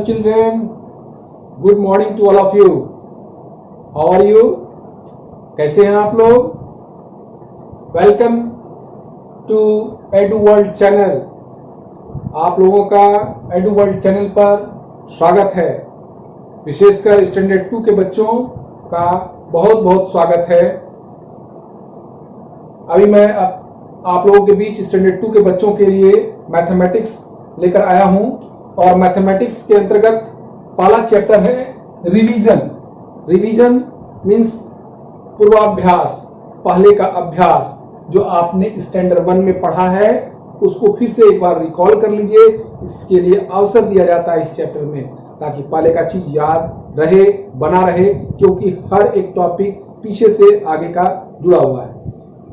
Hello children, good morning to all of you. How are you? कैसे हैं आप लोग? Welcome to Edu World channel. आप लोगों का Edu World चैनल पर स्वागत है. विशेषकर स्टैंडर्ड 2 के बच्चों का बहुत बहुत स्वागत है. अभी मैं आप लोगों के बीच स्टैंडर्ड 2 के बच्चों के लिए मैथमेटिक्स लेकर आया हूं और मैथमेटिक्स के अंतर्गत पहला चैप्टर है रिवीजन. रिवीजन मीन्स पूर्वाभ्यास, पहले का अभ्यास. जो आपने स्टैंडर्ड 1 में पढ़ा है उसको फिर से एक बार रिकॉल कर लीजिए. इसके लिए अवसर दिया जाता है इस चैप्टर में ताकि पहले का चीज याद रहे, बना रहे, क्योंकि हर एक टॉपिक पीछे से आगे का जुड़ा हुआ है.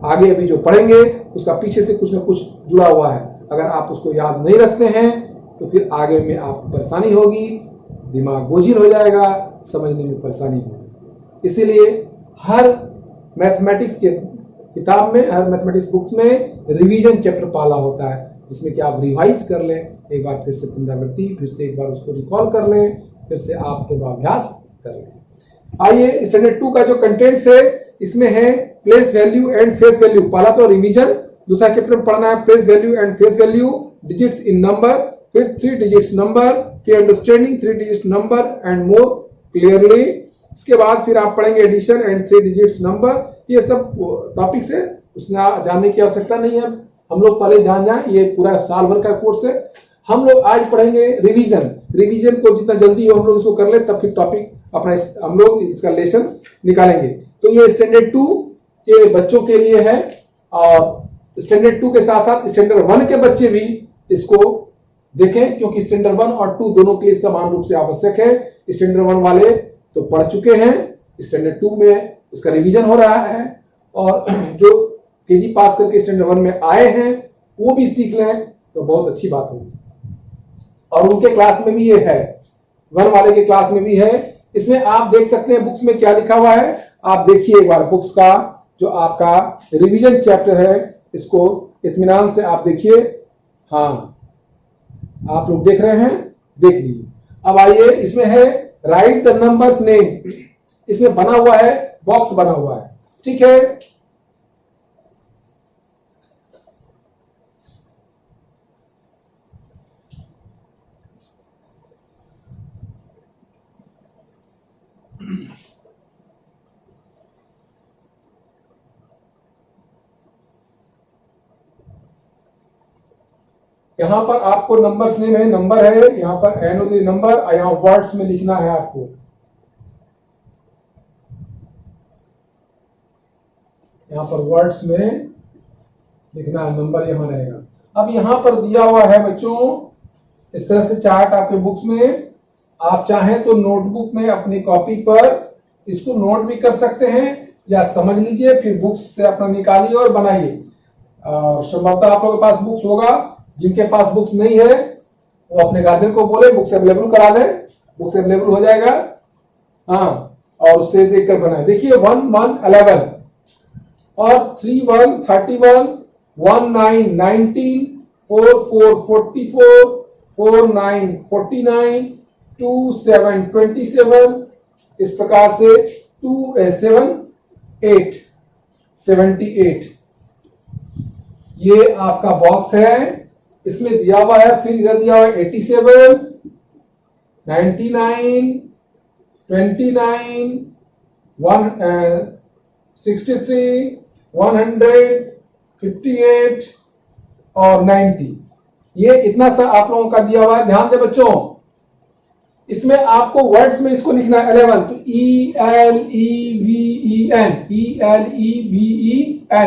आगे अभी जो पढ़ेंगे उसका पीछे से कुछ न कुछ जुड़ा हुआ है. अगर आप उसको याद नहीं रखते हैं तो फिर आगे में आपको परेशानी होगी, दिमाग बोझिल हो जाएगा, समझने में परेशानी होगी. इसीलिए हर मैथमेटिक्स के किताब में, हर मैथमेटिक्स बुक्स में रिवीजन चैप्टर पहला होता है, जिसमें कि आप रिवाइज कर लें, एक बार फिर से पुनरावृत्ति, फिर से एक बार उसको रिकॉल कर लें, फिर से आप पूर्वाभ्यास कर लें. आइए स्टैंडर्ड 2 का जो कंटेंट्स है इसमें है place value and face value. पहला तो रिवीजन, दूसरा चैप्टर में पढ़ना है place value and face value, digits in number, फिर 3 डिजिट्स नंबर, फिर understanding 3 digits number and more clearly. इसके बाद फिर आप पढ़ेंगे एडिशन एंड 3 डिजिट्स नंबर. ये सब टॉपिक्स है, उसमें जानने की आवश्यकता नहीं है. हम लोग पहले जान जाए, ये पूरा साल भर का कोर्स है. हम लोग आज पढ़ेंगे रिवीजन. रिवीजन को जितना जल्दी हो हम लोग इसको कर ले, तब फिर टॉपिक अपना हम लोग इसका लेसन निकालेंगे. तो ये स्टैंडर्ड 2 के बच्चों के लिए है और स्टैंडर्ड 2 के साथ साथ स्टैंडर्ड 1 के बच्चे भी इसको देखें, क्योंकि स्टैंडर्ड 1 और 2 दोनों के लिए समान रूप से आवश्यक है. स्टैंडर्ड 1 वाले तो पढ़ चुके हैं, स्टैंडर्ड 2 में उसका रिवीजन हो रहा है, और जो केजी पास करके स्टैंडर्ड 1 में आए हैं वो भी सीख लें तो बहुत अच्छी बात होगी. और उनके क्लास में भी ये है, 1 वाले के क्लास में भी है. इसमें आप देख सकते हैं बुक्स में क्या लिखा हुआ है. आप देखिए एक बार बुक्स का जो आपका रिवीजन चैप्टर है, इसको इत्मीनान से आप देखिए. हाँ, आप लोग देख रहे हैं, देख लीजिए. अब आइए, इसमें है राइट द नंबर्स नेम. इसमें बना हुआ है, बॉक्स बना हुआ है, ठीक है. यहाँ पर आपको नंबर्स नेम है, नंबर है, यहाँ पर एन होती नंबर, और यहाँ वर्ड्स में लिखना है आपको. यहाँ पर वर्ड्स में लिखना है, नंबर यहाँ रहेगा. अब यहाँ पर दिया हुआ है बच्चों इस तरह से चार्ट आपके बुक्स में. आप चाहें तो नोटबुक में अपनी कॉपी पर इसको नोट भी कर सकते हैं, या समझ लीजिए फिर बुक्स से अपना निकालिए और बनाइए. संभवतः आप लोगों के पास बुक्स होगा. जिनके पास बुक्स नहीं है वो अपने गार्जियन को बोले बुक्स अवेलेबल करा ले, बुक्स अवेलेबल हो जाएगा. हाँ, और उससे देखकर बनाए. देखिए 1 1 11 और 3 1 31, 1 9 19, 4 4 44, 4 9 49, 2 7 27. इस प्रकार से 2 7 8 78. ये आपका बॉक्स है, इसमें दिया हुआ है. फिर इधर दिया हुआ है 87, 99, 29, 63, 100, 58 और 90. ये इतना सा आप लोगों का दिया हुआ है. ध्यान दे बच्चों, इसमें आपको वर्ड्स में इसको लिखना है 11. तो ELEVEN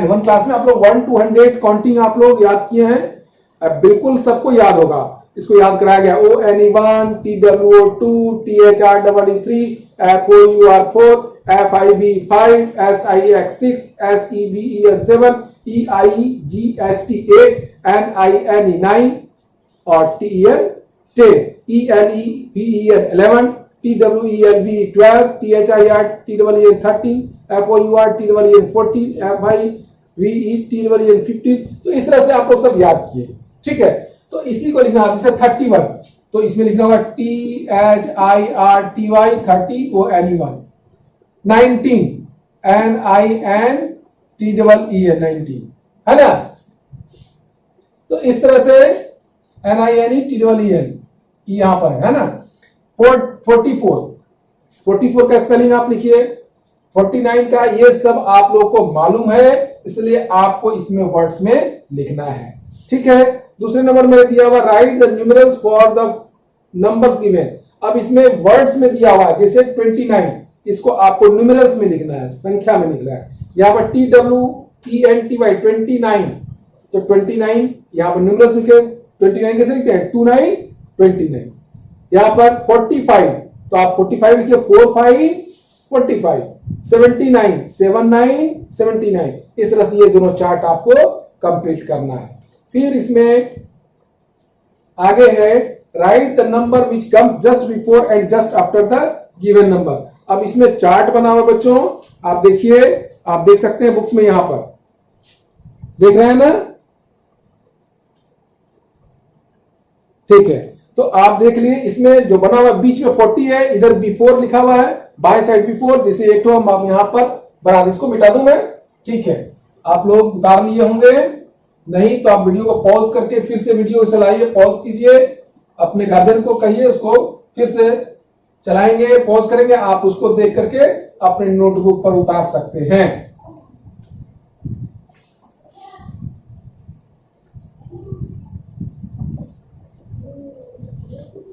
1 क्लास में आप लोग 1 to 100 काउंटिंग आप लोग याद किए हैं. अब बिल्कुल सबको याद होगा. इसको याद कराया गया. ONE1, TWO2, THREE3, FOUR4, FIB5, SIX6, SEBEN7, EIGST8, NINE9 और TEN10, ELEVEN, TWELV12, THIRTEEN13, FOURTEEN14, FIVETEEN15. तो इस तरह से आप लोग सब याद किए, ठीक है. तो इसी को लिखना है. जैसे 31, तो इसमें लिखना होगा THIRTY 30, वो NEY। 19 NINTEEN 19 है ना। तो इस तरह से NINETEEN यहां पर है ना। 44 का स्पेलिंग आप लिखिए, 49 का, ये सब आप लोगों को मालूम है, इसलिए आपको इसमें वर्ड्स में लिखना है। ठीक है। दूसरे नंबर में दिया हुआ right the numerals for the numbers given. अब इसमें वर्ड्स में दिया हुआ है, जैसे 29, इसको आपको न्यूमेरल्स में लिखना है, संख्या में लिखना है। यहाँ पर TWENTY 29, तो 29 यहाँ पर न्यूमेरल्स लिखे। 29 कैसे लिखते हैं? 29 29। यहाँ पर 45, तो आप 45 लिखिए, 45 45। 79 79 79। इस तरह से ये दोनों चार्ट आपको कंप्लीट करना है। फिर इसमें आगे है write the number which comes just before and just after the given number. अब इसमें चार्ट बना हुआ बच्चों, आप देखिए, आप देख सकते हैं बुक्स में, यहां पर देख रहे हैं ना। ठीक है, तो आप देख लिए, इसमें जो बना हुआ बीच में 40 है, इधर बिफोर लिखा हुआ है, बाय साइड बिफोर, जैसे एक तो हम यहां पर बना दे, इसको मिटा दूं मैं। ठीक है, आप लोग उतार लिए होंगे, नहीं तो आप वीडियो को पॉज करके फिर से वीडियो चलाइए, पॉज कीजिए, अपने गार्जियन को कहिए उसको फिर से चलाएंगे, पॉज करेंगे, आप उसको देख करके अपने नोटबुक पर उतार सकते हैं।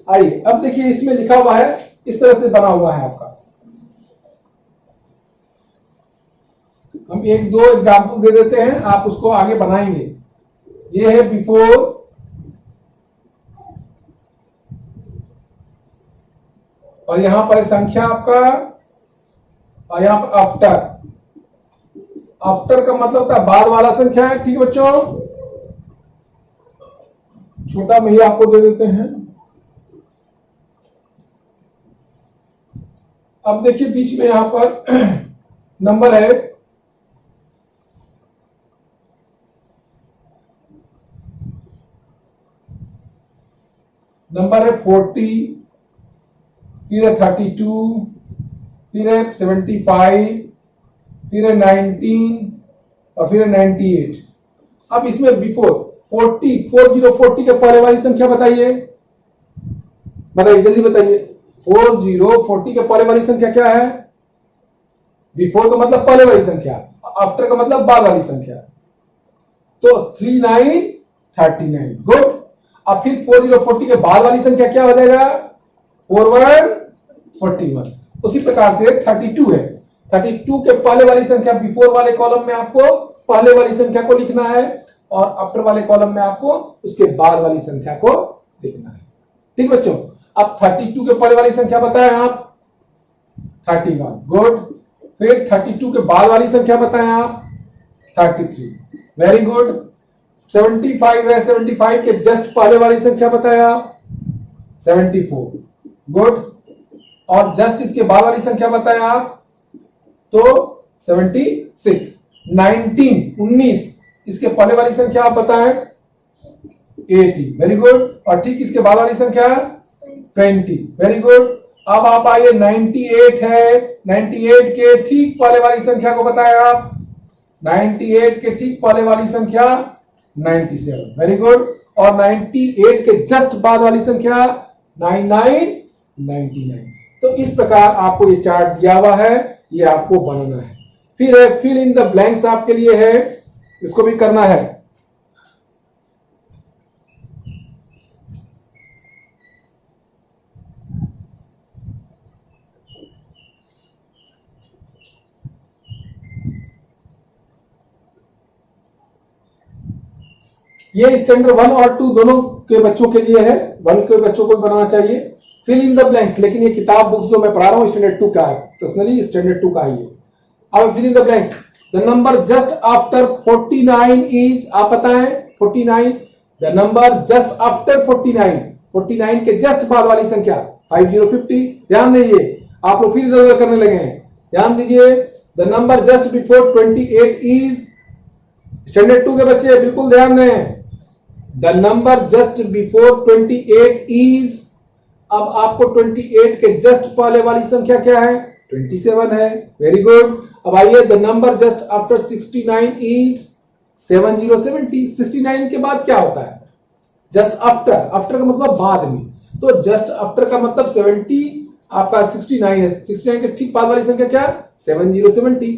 आइए अब देखिए, इसमें लिखा हुआ है, इस तरह से बना हुआ है आपका। हम एक दो एग्जाम्पल दे देते हैं, आप उसको आगे बनाएंगे। ये है बिफोर, और यहां पर संख्या आपका, और यहां पर आफ्टर। आफ्टर का मतलब होता है बाद वाला संख्या है। ठीक है बच्चों, छोटा में ही आपको दे देते हैं। अब देखिए बीच में यहां पर नंबर है, नंबर है 40, फिर है 32, फिर है 75, फिर है 19, और फिर है 98। अब इसमें बिफोर 40 के पहले वाली संख्या बताइए, बताइए जल्दी बताइए। 40 के पहले वाली संख्या क्या है? बिफोर का मतलब पहले वाली संख्या, आफ्टर का मतलब बाद वाली संख्या, तो 3939। गुड। अब फिर 40 के बाद वाली संख्या क्या हो जाएगा? फॉरवर्ड 41। उसी प्रकार से 32 है, 32 के पहले वाली संख्या बिफोर वाले कॉलम में आपको पहले वाली संख्या को लिखना है, और आफ्टर वाले कॉलम में आपको उसके बाद वाली संख्या को लिखना है। ठीक बच्चों, अब 32 के पहले वाली संख्या बताएं आप, 31। गुड। फिर 32 के बाद वाली संख्या बताएं आप, 33। Very good. 75 है, 75 के जस्ट पहले वाली संख्या बताएं आप, 74। गुड। और जस्ट इसके बाद वाली संख्या बताएं आप, तो 76। 19 इसके पहले वाली संख्या आप बताएं, 80। Very good. और ठीक इसके बाद वाली संख्या 20। Very good. अब आप आइए 98 है, 98 के ठीक पहले वाली संख्या को बताएं आप, 98 के ठीक पहले वाली संख्या 97। Very good. और 98 के जस्ट बाद वाली संख्या 99। तो इस प्रकार आपको ये चार्ट दिया हुआ है, ये आपको बनाना है। फिर है फिल इन द ब्लैंक्स, आपके लिए है, इसको भी करना है। ये स्टैंडर्ड 1 और 2 दोनों के बच्चों के लिए है, 1 के बच्चों को बनाना चाहिए। फिल इन द ब्लैंक्स, लेकिन ये किताब बुक्स जो मैं पढ़ा रहा हूं स्टैंडर्ड 2 का है, पर्सनली स्टैंडर्ड 2 का ही है। अब fill in the blanks, the number just after 49 is, आप बताएं 49, द नंबर जस्ट आफ्टर 49 के जस्ट बाद वाली संख्या 5050। ध्यान दीजिए, आप लोग फिर इधर करने लगे हैं, ध्यान दीजिए। The number just before 28 is, standard 2 के बच्चे बिल्कुल ध्यान दें, the number just before 28 is अब आपको 28 के जस्ट पहले वाली संख्या क्या है? 27 है। Very good. अब आइए, the number just after 69 is 7070। 69 के बाद क्या होता है? Just after. आफ्टर का मतलब बाद में, तो जस्ट आफ्टर का मतलब 70 आपका 69 है। 69 के ठीक बाद वाली संख्या क्या? 7070।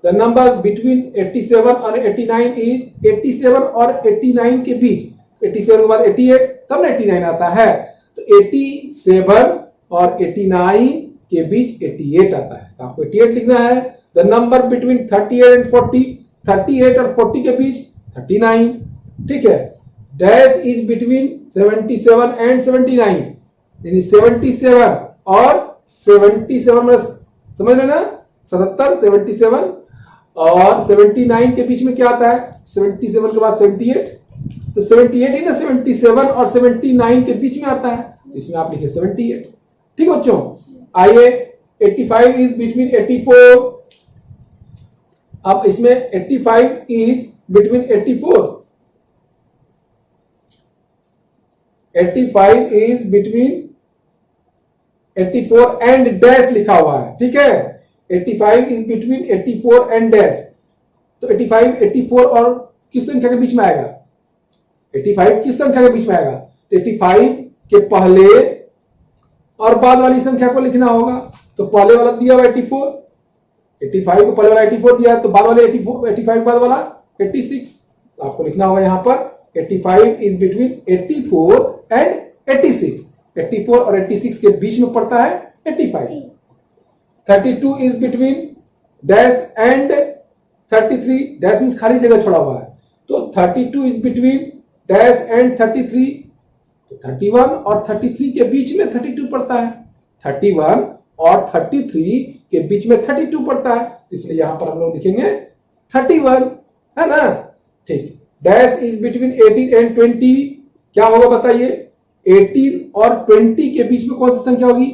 द नंबर बिटवीन 87 और 89 इज 87 और 89 के बीच, 87 के बाद 88 तब ना 89 आता है, तो 87 और 89 के बीच 88 आता है, तो आपको 88 लिखना है। द नंबर बिटवीन 38 एंड 40, 38 और 40 के बीच 39। ठीक है। डैश इज बिटवीन 77 एंड 79, यानी 77 और 77 में समझ लेना 77, 77 और 79 के बीच में क्या आता है? 77 के बाद 78, तो 78 ही ना 77 और 79 के बीच में आता है, तो इसमें आप लिखिए 78। ठीक बच्चों। आइए, 85 इज बिटवीन 84। अब इसमें 85 is between 84, 85 is between 84 and dash लिखा हुआ है। ठीक है। 85 इज बिटवीन 84 एंड डैश, तो 85 84 और किस संख्या के बीच में आएगा? 85 किस संख्या के बीच में आएगा? 85 के पहले और बाद वाली संख्या को लिखना होगा, तो पहले वाला दिया हुआ 84, 85 को पहले वाला 84 दिया, तो बाद वाले 85 बाद वाला 86, तो आपको लिखना होगा यहाँ पर 85 इज बिटवीन 84 एंड 86। 84 और 86 के बीच में पड़ता है 85। 32 is between dash and 33, dash means खाली जगह छोड़ा हुआ है, तो 32 इज बिटवीन डैश एंड 33, तो 31 और 33 के बीच में 32 पड़ता है। 31 और 33 के बीच में 32 पड़ता है, इसलिए यहां पर हम लोग लिखेंगे 31, है ना। ठीक। डैश इज बिटवीन 18 एंड 20, क्या होगा बताइए? 18 और 20 के बीच में कौन सी संख्या होगी?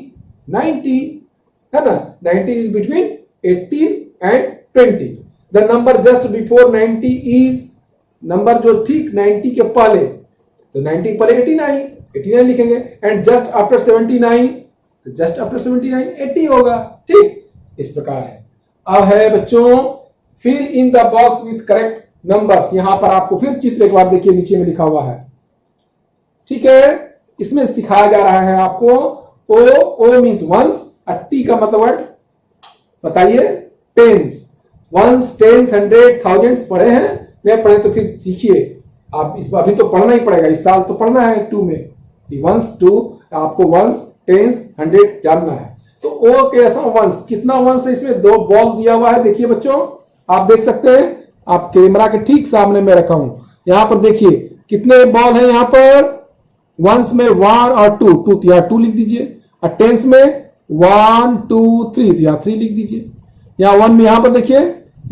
90, है ना। 90 is between 18 and 20। The number just before 90 is, number जो ठीक 90 के पहले, तो 90 के पहले 89 लिखेंगे। एंड जस्ट आफ्टर 79, तो जस्ट आफ्टर 79 80 होगा। ठीक, इस प्रकार है। अब है बच्चों, fill in the box with correct numbers. यहां पर आपको फिर चित्र एक बार देखिए, नीचे में लिखा हुआ है। ठीक है। इसमें सिखाया जा रहा है आपको ओ मीन्स वंस, टी का मतलब बताइए tens. Ones, tens, hundred, thousands पढ़े हैं? नहीं पढ़े तो फिर सीखिए आप, इस अभी तो पढ़ना ही पड़ेगा, इस साल तो पढ़ना है 2 में, वंस 2, आपको वंस, टेंस, हंड्रेड जानना है। तो ओ कैसा वंस, कितना वंस है? इसमें 2 बॉल दिया हुआ है। देखिए बच्चों, आप देख सकते हैं, आप कैमरा के ठीक सामने में रखा हूं, यहां पर देखिए कितने बॉल है। यहां पर वंस में 1 और 2, 2 तो यहाँ 2 लिख दीजिए, और टेंस में 1 2 3 तो यहाँ 3 लिख दीजिए। यहाँ 1 में यहाँ पर देखिए,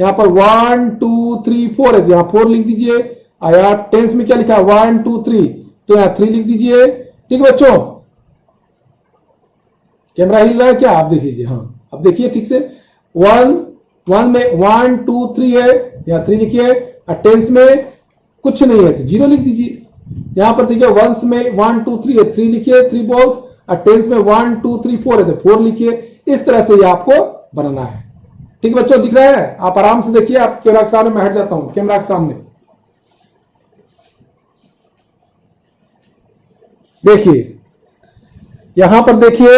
यहाँ पर 1 2 3 4 है, तो यहाँ 4 लिख दीजिए। और यहाँ टेंस में क्या लिखा है? 1 2 3, तो यहाँ 3 लिख दीजिए। ठीक है बच्चों, कैमरा हिल रहा है क्या? आप देख लीजिए। हाँ, अब देखिए ठीक से, 1 में 1 2 3 है, यहाँ 3 लिखिए, और टेंस में कुछ नहीं है तो 0 लिख दीजिए। यहां पर देखिए वंस में 1 2 3 है, 3 लिखिए, 3 बॉल्स, और टेंस में 1 2 3 4 है तो 4 लिखिए। इस तरह से ये आपको बनाना है। ठीक बच्चों, दिख रहा है? आप आराम से देखिए। आप कैमरा के सामने, मैं हट जाता हूं कैमरा के सामने। देखिए यहां पर, देखिए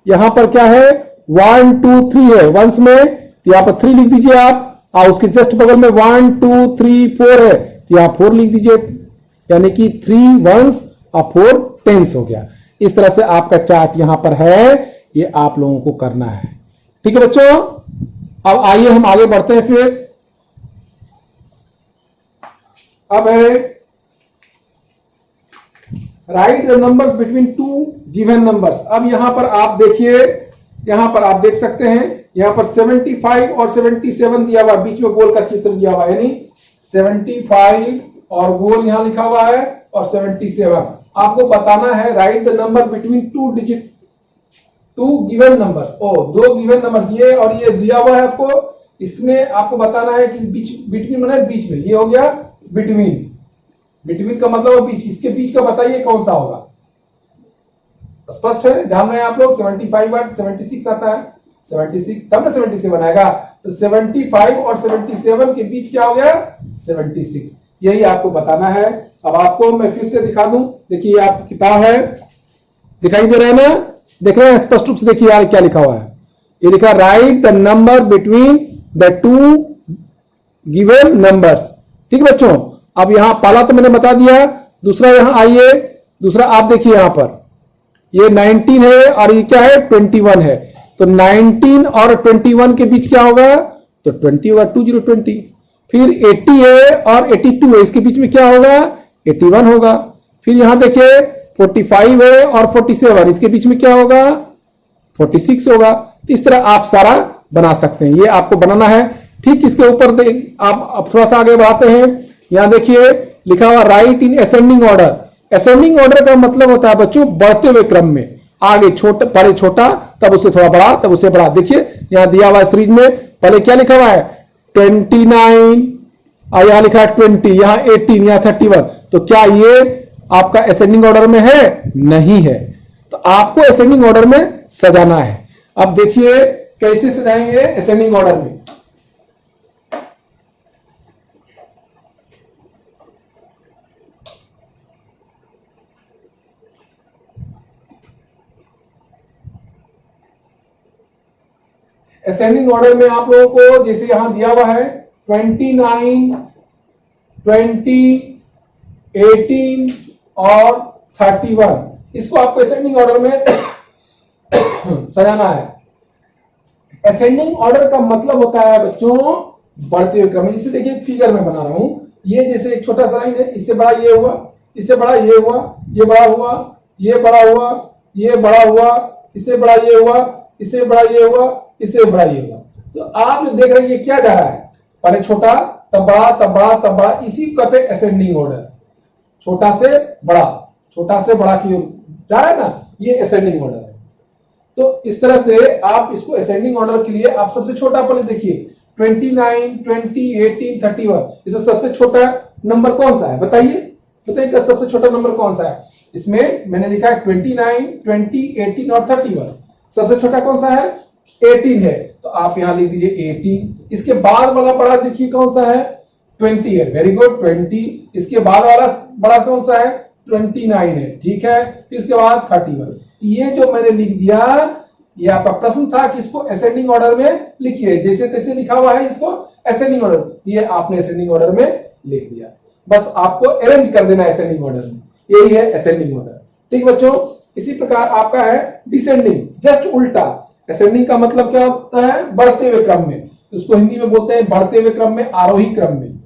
यहां पर क्या है? 1 2 3 है वंस में, तो यहां पर 3 लिख दीजिए आप, और उसके जस्ट बगल में 1 2 3 4 है, तो यहां 4 लिख दीजिए, यानी कि 3 वंस और 4 टेंस हो गया। इस तरह से आपका चार्ट यहां पर है, ये आप लोगों को करना है। ठीक है बच्चों, अब आइए हम आगे बढ़ते हैं। फिर अब है write the numbers between 2 given numbers. अब यहां पर आप देखिए, यहां पर आप देख सकते हैं, यहां पर 75 और 77 दिया हुआ, बीच में गोल का चित्र दिया हुआ है, यानी 75 और गोल यहां लिखा हुआ है, और 77। आपको बताना है write the number between 2 digits, 2 given numbers. ओ 2 गिवन नंबर्स, ये और ये दिया हुआ है आपको। इसमें आपको बताना है कि बीच, बिटवीन मतलब बीच में, ये हो गया बिटवीन। बिटवीन का मतलब बीच, इसके बीच का बताइए कौन सा होगा? स्पष्ट है, जान रहे हैं आप लोग। 75 और 76 आता है, 76 तब ना 77 आएगा, तो 75 और 77 के बीच क्या हो गया, 76। यही आपको बताना है। अब आपको मैं फिर से दिखा दूं, देखिए आपकी किताब है, दिखाई दे रहा है ना, देख रहे हैं स्पष्ट रूप से, देखिए यार क्या लिखा हुआ है, ये लिखा right the number between the two given numbers. ठीक है बच्चों, अब यहां पहला तो मैंने बता दिया, दूसरा यहां आइए, दूसरा आप देखिए यहां पर ये 19 है और ये क्या है 21 है, तो 19 और 21 के बीच क्या होगा, तो 20 होगा, 2020। फिर 80 है और 82 है, इसके बीच में क्या होगा, 81 होगा। फिर यहां देखिए 45 है और 47, इसके बीच में क्या होगा, 46 होगा। इस तरह आप सारा बना सकते हैं, ये आपको बनाना है। ठीक इसके ऊपर आप अब थोड़ा सा आगे बढ़ाते हैं, यहां देखिए लिखा हुआ right in ascending order. Ascending order का मतलब होता है बच्चों बढ़ते हुए क्रम में, आगे छोटा पहले छोटा, तब उससे थोड़ा बड़ा, तब उससे बड़ा। देखिए यहां दिया हुआ है सीरीज में, पहले क्या लिखा हुआ है 29 और यहां लिखा है 20, यहां 18, यहां 31। तो क्या ये आपका असेंडिंग ऑर्डर में है, नहीं है, तो आपको असेंडिंग ऑर्डर में सजाना है। अब देखिए कैसे सजाएंगे असेंडिंग ऑर्डर में। असेंडिंग ऑर्डर में आप लोगों को जैसे यहां दिया हुआ है 29, 20, 18 और 31, इसको आपको असेंडिंग ऑर्डर में सजाना है। असेंडिंग ऑर्डर का मतलब होता है बच्चों बढ़ते हुए क्रम। जैसे देखिए फिगर में बना रहा हूं, ये जैसे एक छोटा सा लाइन है, इससे बड़ा ये हुआ, इससे बड़ा ये हुआ, ये बड़ा हुआ, ये बड़ा हुआ, ये बड़ा हुआ, इससे बड़ा ये हुआ, इससे बड़ा ये हुआ, इससे बड़ा ये हुआ। तो आप जो देख रहे हैं ये क्या जा रहा है, पहले छोटा तब बड़ा तब बड़ा तब बड़ा, इसी को कहते हैं असेंडिंग ऑर्डर। छोटा से बड़ा, छोटा से बड़ा की जा रहा है ना, ये असेंडिंग ऑर्डर है। तो इस तरह से आप इसको असेंडिंग ऑर्डर के लिए आप सबसे छोटा पहले देखिए 29, 20, 18, 31, इसमें सबसे छोटा नंबर कौन सा है बताइए, बताइए सबसे छोटा नंबर कौन सा है। इसमें मैंने लिखा है 29, 20, 18 और 31, सबसे छोटा कौन सा है 18 है, तो आप यहां लिख दीजिए 18। इसके बाद वाला बड़ा देखिए कौन सा है 20 है, वेरी गुड 20। इसके बाद वाला बड़ा कौन सा है 29 है, ठीक है। इसके बाद 31। ये जो मैंने लिख दिया, ये आपका प्रश्न था कि इसको असेंडिंग ऑर्डर में लिखिए, जैसे तैसे लिखा हुआ है इसको असेंडिंग ऑर्डर, ये आपने असेंडिंग ऑर्डर में लिख दिया। बस आपको अरेंज कर देना है असेंडिंग ऑर्डर में, यही है असेंडिंग ऑर्डर। ठीक बच्चों, इसी प्रकार आपका है डिसेंडिंग, जस्ट उल्टा। असेंडिंग का मतलब क्या होता है बढ़ते हुए क्रम में, उसको हिंदी में बोलते हैं बढ़ते हुए क्रम में, आरोही क्रम में,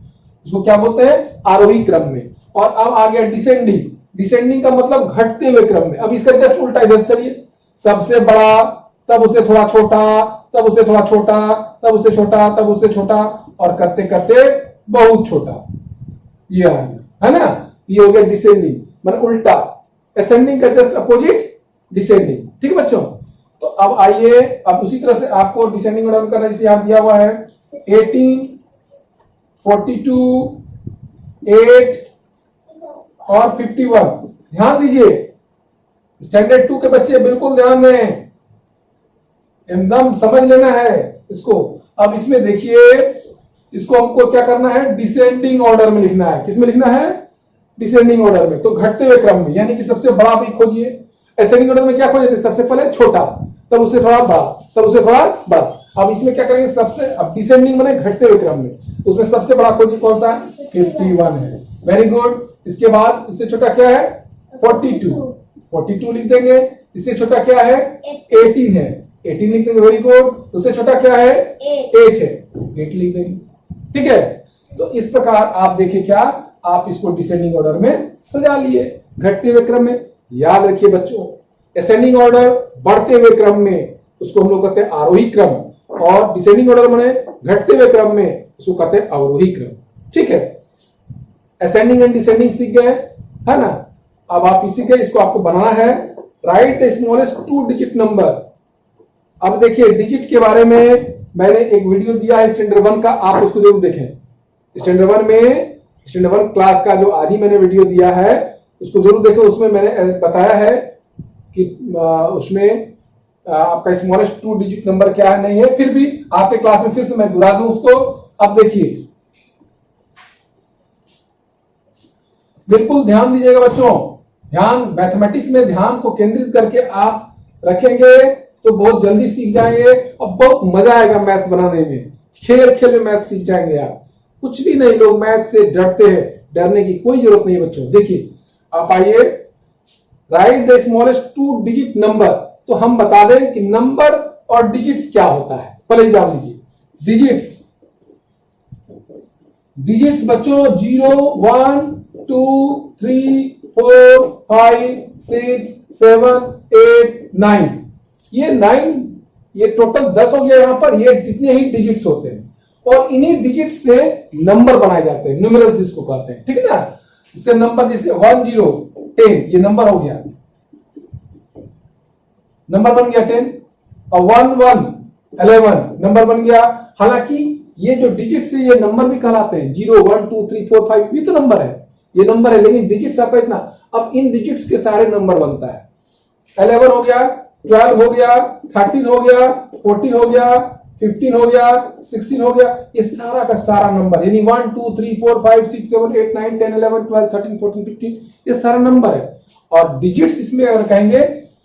उसको क्या बोलते हैं आरोही क्रम में। और अब आ गया डिसेंडिंग, डिसेंडिंग का मतलब घटते हुए क्रम में। अब इसका जस्ट उल्टा इधर चलिए, सबसे बड़ा तब उससे थोड़ा छोटा, तब उससे थोड़ा छोटा, तब उससे छोटा, तब उससे छोटा, और करते करते बहुत छोटा, ये आ गया है ना, ये हो गया डिसेंडिंग मतलब उल्टा। असेंडिंग का जस्ट अपोजिट डिसेंडिंग। ठीक है बच्चों, तो अब आइए, अब उसी तरह से आपको डिसेंडिंग ऑर्डर करना, जैसे यहां दिया हुआ है 18, 42, 8 और 51। ध्यान दीजिए स्टैंडर्ड 2 के बच्चे बिल्कुल ध्यान दें, एकदम समझ लेना है इसको। अब इसमें देखिए, इसको हमको क्या करना है डिसेंडिंग ऑर्डर में लिखना है। किसमें लिखना है डिसेंडिंग ऑर्डर में, तो घटते हुए क्रम में, यानी कि सबसे बड़ा भी खोजिए। असेंडिंग ऑर्डर में क्या खोजे थे, सबसे पहले छोटा, तब उससे थोड़ा बड़ा, तब उससे थोड़ा बड़ा। अब इसमें क्या करेंगे सबसे, अब डिसेंडिंग माने घटते हुए क्रम में, उसमें सबसे बड़ा खोजिए कौन सा 51 है, वेरी गुड। इसके बाद इससे छोटा क्या है 42, 42 लिख देंगे। इससे छोटा क्या है 18 है, 18 लिख देंगे, वेरी गुड। उससे छोटा क्या है 8 है, 8 लिख देंगे। ठीक है, तो इस प्रकार आप देखिए क्या आप इसको डिसेंडिंग ऑर्डर में सजा लिए, घटते हुए क्रम में। याद रखिए बच्चों, असेंडिंग ऑर्डर बढ़ते हुए क्रम में, उसको हम लोग कहते हैं आरोही क्रम, और डिसेंडिंग ऑर्डर माने घटते हुए क्रम में, उसको कहते हैं अवरोही क्रम। ठीक है, असेंडिंग एंड डिसेंडिंग सीख गए है ना। अब आप इसी के इसको आपको बनाना है, write the smallest 2 digit number. अब देखिए डिजिट के बारे में मैंने एक वीडियो दिया है स्टैंडर्ड 1 का, आप उसको जरूर देखें। स्टैंडर्ड 1 में, स्टैंडर्ड 1 क्लास का जो आज ही मैंने वीडियो दिया है उसको जरूर देखें। उसमें मैंने बताया है कि उसमें आपका स्मॉलेस्ट 2 डिजिट नंबर क्या है नहीं है, फिर भी आपके क्लास में फिर से मैं दोहरा दूं उसको। अब देखिए, बिल्कुल ध्यान दीजिएगा बच्चों, ध्यान मैथमेटिक्स में ध्यान को केंद्रित करके आप रखेंगे तो बहुत जल्दी सीख जाएंगे और बहुत मजा आएगा मैथ्स बनाने में। खेल खेल में मैथ सीख जाएंगे आप। कुछ भी नहीं, लोग मैथ से डरते हैं, डरने की कोई जरूरत नहीं बच्चों। देखिए आप आइए, right the smallest 2 digit number. तो हम बता दें कि नंबर और डिजिट्स क्या होता है, पहले जान लीजिए। डिजिट्स बच्चों 0 1 2 3 4 5 6 7 8 9, ये 9, ये टोटल 10 हो गया यहाँ पर। ये जितने ही डिजिट्स होते हैं और इन्हीं डिजिट्स से नंबर बनाए जाते हैं, न्यूमेरल्स जिसको कहते हैं, ठीक है ना। इससे नंबर जैसे 1 0 10, ये नंबर हो गया, नंबर बन गया 10, और 1 1 11 नंबर बन गया। हालांकि ये जो डिजिट्स है ये नंबर भी कहलाते हैं, 0 1 2 3 4 5 ये तो नंबर है, ये नंबर है, लेकिन डिजिट्स आपका इतना। अब इन डिजिट्स के सारे नंबर बनता है। 11 हो गया, 12 हो गया, 13 हो गया, 14 हो गया, 15 हो गया, 16 हो गया, ये सारा का सारा नंबर, यानी 1 2 3 4 5 6 7 8 9 10 11 12 13 14 15 ये सारा नंबर है। और डिजिट्स इसमें अगर कहेंगे,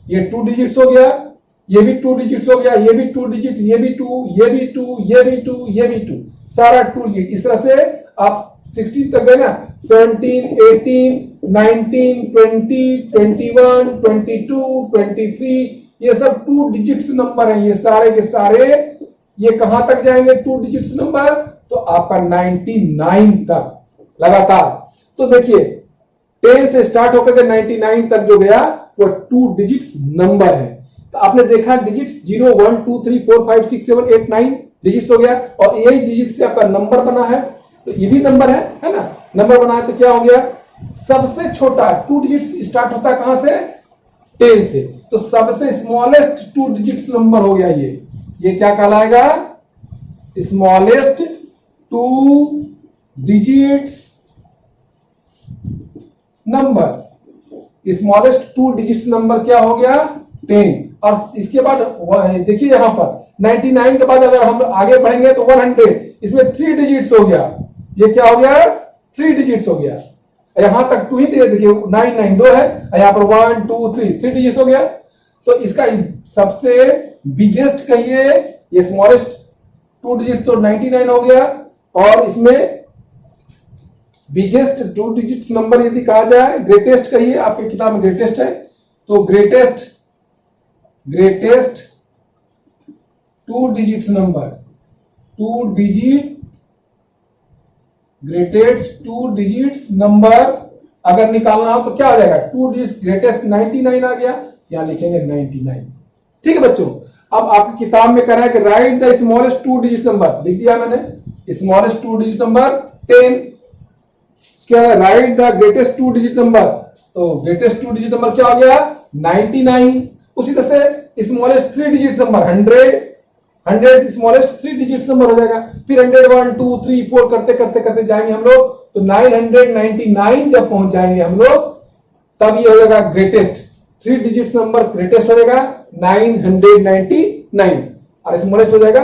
ये 2 डिजिट्स हो गया, ये भी 2 डिजिट्स हो गया, ये भी 2 डिजिट, ये भी 2, ये भी 2, ये भी 2, ये भी 2, सारा 2 डिजिट। इस तरह से आप 16 तक गए ना, 17 18 19 20 21 22 23, ये सब 2 डिजिट्स नंबर हैं। ये सारे के सारे ये कहां तक जाएंगे 2 डिजिट्स नंबर? तो आपका 99 तक लगातार। तो देखिए 10 से स्टार्ट होकर के 99 तक जो गया वो 2 डिजिट्स नंबर है। तो आपने देखा डिजिट्स 0 1 2 3 4 5 6 7 8 9 डिजिट्स हो गया, और 8 डिजिट से आपका नंबर बना है। तो ये भी नंबर है ना, नंबर बना है। तो क्या हो गया, सबसे छोटा 2 डिजिट्स स्टार्ट होता है कहां से? 10 से। तो सबसे स्मॉलेस्ट 2 डिजिट्स नंबर हो गया ये क्या कहलाएगा? Smallest 2 digits number. Smallest 2 digits number क्या हो गया? 10। और इसके बाद देखिए यहां पर 99 के बाद अगर हम आगे बढ़ेंगे तो 100, इसमें 3 डिजिट्स हो गया। ये क्या हो गया? 3 डिजिट्स हो गया। यहां तक 2 ही देखिए, 9 9 2 है, यहां पर 1 2 3 डिजिट्स हो गया। तो इसका सबसे बिगेस्ट कहिए, ये स्मॉलेस्ट 2 डिजिट्स तो 99 हो गया, और इसमें बिगेस्ट 2 डिजिट्स नंबर यदि कहा जाए, ग्रेटेस्ट कहिए, आपके किताब में ग्रेटेस्ट है, तो greatest 2 digits number, 2 digit greatest 2 digits number अगर निकालना हो तो क्या आ जाएगा? 2 डिजिट्स ग्रेटेस्ट 99 आ गया, यहां लिखेंगे 99। ठीक है बच्चों, अब आपकी किताब में कह रहा है कि right the smallest 2 digit number, लिख दिया मैंने, स्मॉलेस्ट 2 डिजिट नंबर 10। इसके बाद right the greatest 2 digit number, तो ग्रेटेस्ट 2 डिजिट नंबर क्या हो गया? 99। उसी तरह से smallest 3 digit number 100 smallest 3 digit number हो जाएगा। फिर 100 1 2 3 4 करते करते करते जाएंगे हम लोग, तो 999 जब पहुंच जाएंगे हम लोग, तब ये हो जाएगा ग्रेटेस्ट 3 डिजिट नंबर, ग्रेटेस्ट हो जाएगा 999, और स्मॉलेस्ट हो जाएगा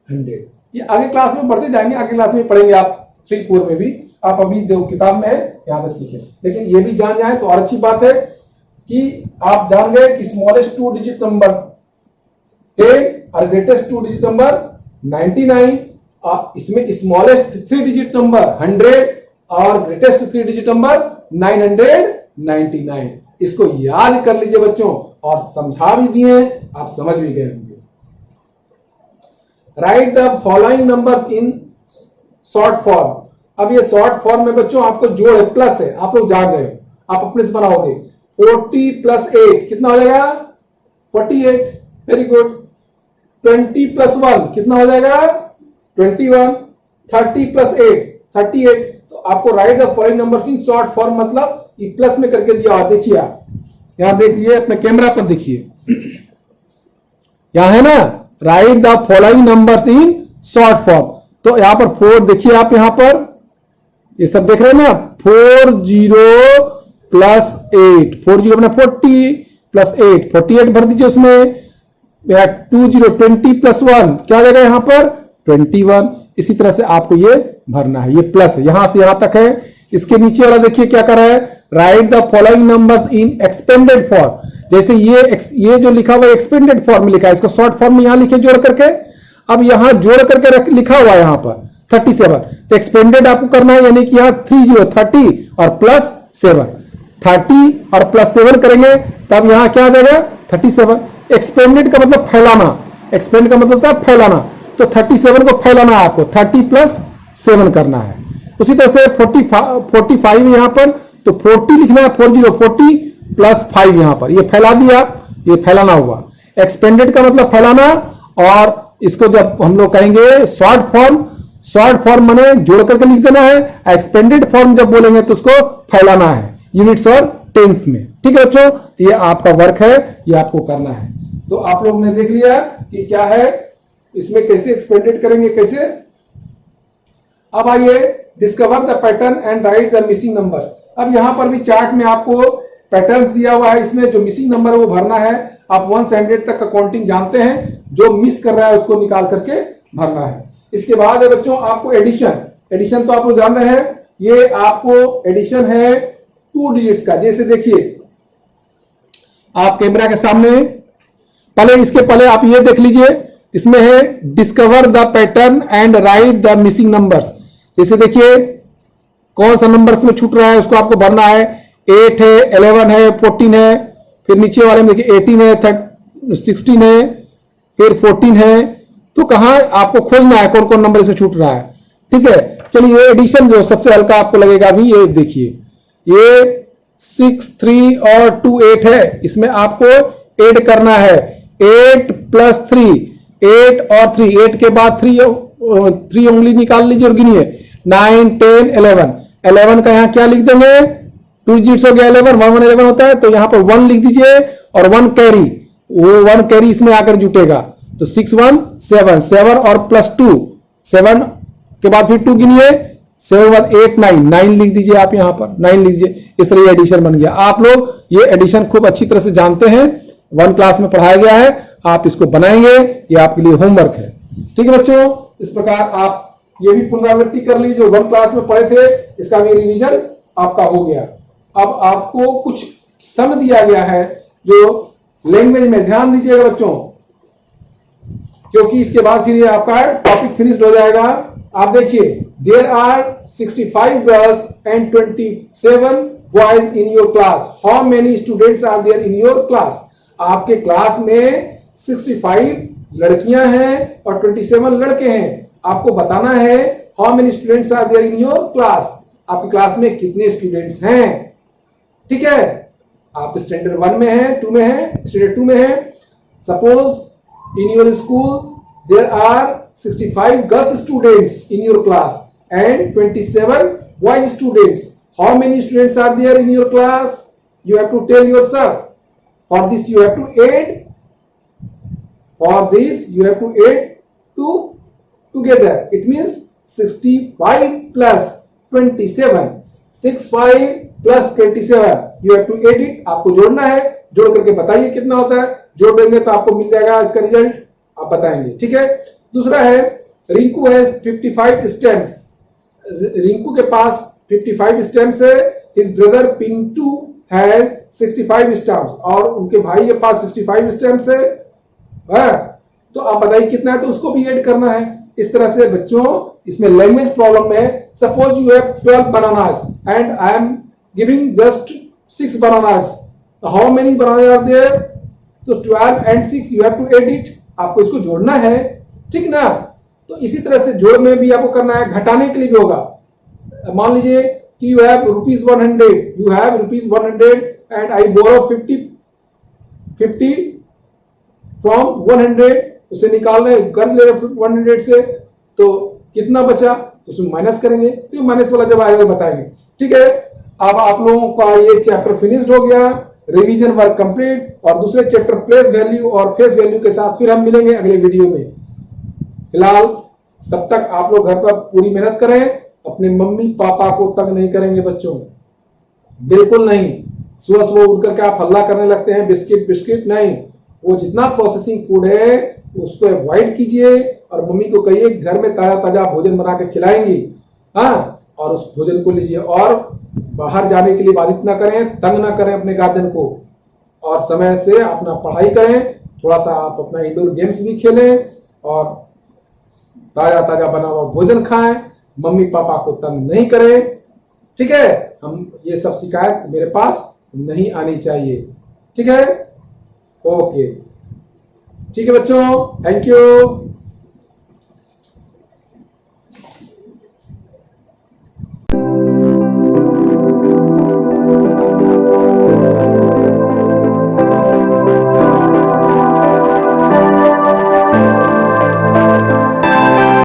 100। ये आगे क्लास में पढ़ते जाएंगे, आगे क्लास में पढ़ेंगे आप 3 4 में भी। आप अभी जो किताब में है यहां तक सीखे, लेकिन ये भी जान जाए तो और अच्छी बात है कि आप जान गए कि स्मॉलेस्ट 2 डिजिट नंबर 10 और ग्रेटेस्ट 2 डिजिट नंबर 99। इसमें स्मॉलेस्ट 3 डिजिट नंबर 100 और ग्रेटेस्ट 3 डिजिट नंबर 999। इसको याद कर लीजिए बच्चों, और समझा भी दिए, आप समझ भी गए होंगे। Right the following numbers in short form. अब ये शॉर्ट फॉर्म में बच्चों आपको जोड़ है, प्लस है, आप लोग जान रहे हो, आप अपने से बनाओगे। 40 + 8 कितना हो जाएगा? 48, वेरी गुड। 20 + 1 कितना हो जाएगा? 21। 30 + 8 38। तो आपको right the following numbers in short form, मतलब ये प्लस में करके दिया। देखिए आप यहां देखिए, अपने कैमरा पर देखिए, यहां है ना, right the following numbers in short form. तो यहां पर 4 देखिए आप, यहां पर ये सब देख रहे हैं ना, 40 + 8, 40 अपना 40, +8 48 भर दीजिए उसमें, 20 प्लस 1 क्या आ जाएगा यहां पर 21। इसी तरह से आपको ये भरना है, ये प्लस यहां से यहां तक है। इसके नीचे वाला देखिए क्या कर रहा है, write the following numbers in expanded form. जैसे ये जो लिखा हुआ है एक्सपेंडेड फॉर्म में लिखा है, इसको शॉर्ट फॉर्म में यहां लिखे जोड़ करके। अब यहां जोड़ करके लिखा हुआ है यहां पर 37, तो एक्सपेंडेड आपको करना है, यानी कि यहां 30 और प्लस 7, 30 और प्लस 7 करेंगे तब यहां क्या आ जाएगा 37। एक्सपेंडेड का मतलब फैलाना, एक्सपेंड का मतलब था फैलाना, तो 37 को फैलाना है आपको, 30 प्लस 7 करना है। उसी तरह से 45 यहां पर, तो 40 लिखना है, 40 प्लस 5 यहां पर, ये फैला दिया, ये फैलाना हुआ। एक्सपेंडेड का मतलब फैलाना, और इसको जब हम लोग कहेंगे शॉर्ट फॉर्म माने जोड़ करके लिख देना है, एक्सपेंडेड फॉर्म जब बोलेंगे तो उसको फैलाना है यूनिट्स और टेंस में। ठीक है बच्चों, तो ये आपका वर्क है, ये आपको करना है। तो आप लोग ने देख लिया कि क्या है इसमें, कैसे एक्सपेंडेड करेंगे कैसे। अब आइए discover the pattern and right the missing numbers. अब यहां पर भी चार्ट में आपको पैटर्न्स दिया हुआ है, इसमें जो मिसिंग नंबर है वो भरना है। आप 1 से 100 तक का काउंटिंग जानते हैं, जो मिस कर रहा है उसको निकाल करके भरना है। इसके बाद है बच्चों आपको एडिशन तो आप लोग जान रहे हैं, ये आपको एडिशन है 2 डिजिट्स का। जैसे देखिए आप कैमरा के सामने, इसके पहले आप ये देख लीजिए, इसमें है discover the pattern and right the missing numbers. जैसे देखिए कौन सा नंबर में छूट रहा है उसको आपको भरना है, 8 है, 11 है, 14 है, फिर नीचे वाले में देखिए 18 है, 16 है, फिर 14 है। तो कहां आपको खोजना है कौन कौन नंबर इसमें छूट रहा है। ठीक है, चलिए ये एडिशन जो सबसे हल्का आपको लगेगा अभी, ये देखिए ये 6, 3 और 2 8 है, इसमें आपको ऐड करना है 8 प्लस 3, 8 और 3, 8 के बाद 3 उंगली निकाल लीजिए और गिनिए, 9 10 11। 11 का यहाँ क्या लिख देंगे, 2 डिजिट्स हो गया 11, 1 1 11 होता है, तो यहाँ पर 1 लिख दीजिए और 1 कैरी, वो 1 कैरी इसमें आकर जुटेगा, तो 6 1 7, 7 और प्लस 2, 7 के बाद फिर 2 गिनिए, 7 बाद 8 9, 9 लिख दीजिए आप यहाँ पर, 9 लिख दीजिए। इस तरह ये एडिशन बन गया। आप लोग ये एडिशन खूब अच्छी तरह से जानते हैं, 1 क्लास में पढ़ाया गया है, आप इसको बनाएंगे, ये आपके लिए होमवर्क है। ठीक है बच्चों, इस प्रकार आप ये भी पुनरावृत्ति कर लीजिए, जो 1 क्लास में पढ़े थे इसका भी रिवीजन आपका हो गया। अब आपको कुछ सम दिया गया है जो लैंग्वेज में, ध्यान दीजिएगा बच्चों, क्योंकि इसके बाद फिर ये आपका टॉपिक फिनिश हो जाएगा। आप देखिए, there are 65 girls and 27 boys in your class, how many students are there in your class. आपके क्लास में 65 लड़कियां हैं और 27 लड़के हैं। आपको बताना है how many students are there in your class, आपकी क्लास में कितने स्टूडेंट्स हैं। ठीक है, आप स्टैंडर्ड 1 में हैं, 2 में हैं, स्टैंडर्ड 2 में हैं। Suppose in your school there are 65 girls students in your class and 27 boys students, how many students are there in your class, you have to tell yourself. For this you have to add, together. It means 65 plus 27, 65 plus 27, you have to add it. आपको जोड़ना है, जोड़ करके बताइए कितना होता है, जोड़ देंगे तो आपको मिल जाएगा इसका रिजल्ट, आप बताएंगे। ठीक है, दूसरा है रिंकू है 55 स्टैम्प्स, रिंकू के पास 55 स्टैम्प्स है, his brother Pintu has 65 stamps, और उनके भाई के पास 65 स्टैम्प्स है। तो आप बताइए कितना है, तो उसको भी ऐड करना है। इस तरह से बच्चों इसमें लैंग्वेज प्रॉब्लम है। Suppose you have 12 bananas and I am giving just 6 bananas, how many banana are there, तो 12 and 6 you have to add it, आपको इसको जोड़ना है। ठीक ना, तो इसी तरह से जोड़ में भी आपको करना है, घटाने के लिए भी होगा। मान लीजिए कि you have rupees 100 and I borrow 50 from 100, उसे निकालने कर ले 100 से, तो कितना बचा उसमें माइनस करेंगे, तो माइनस वाला जब आएगा बताएंगे। ठीक है, अब आप लोगों का ये चैप्टर फिनिश्ड हो गया, रिवीजन वर्क कंप्लीट, और दूसरे चैप्टर प्लेस वैल्यू और फेस वैल्यू के साथ फिर हम मिलेंगे अगले वीडियो में। फिलहाल तब तक आप लोग घर पर पूरी मेहनत करें, अपने मम्मी पापा को तंग नहीं करेंगे बच्चों, बिल्कुल नहीं। सुबह सुबह उठ करके आप हल्ला करने लगते हैं बिस्किट बिस्किट, नहीं, वो जितना प्रोसेसिंग फूड है उसको अवॉइड कीजिए और मम्मी को कहिए घर में ताजा ताजा भोजन बना के खिलाएंगी, हाँ, और उस भोजन को लीजिए और बाहर जाने के लिए बाधित ना करें, तंग ना करें अपने गार्जियन को, और समय से अपना पढ़ाई करें, थोड़ा सा आप अपना इंडोर गेम्स भी खेलें और ताजा ताजा बना हुआ भोजन खाएं, मम्मी पापा को तंग नहीं करें, ठीक है। हम ये सब शिकायत मेरे पास नहीं आनी चाहिए, ठीक है। ओके, ठीक है बच्चों, थैंक यू।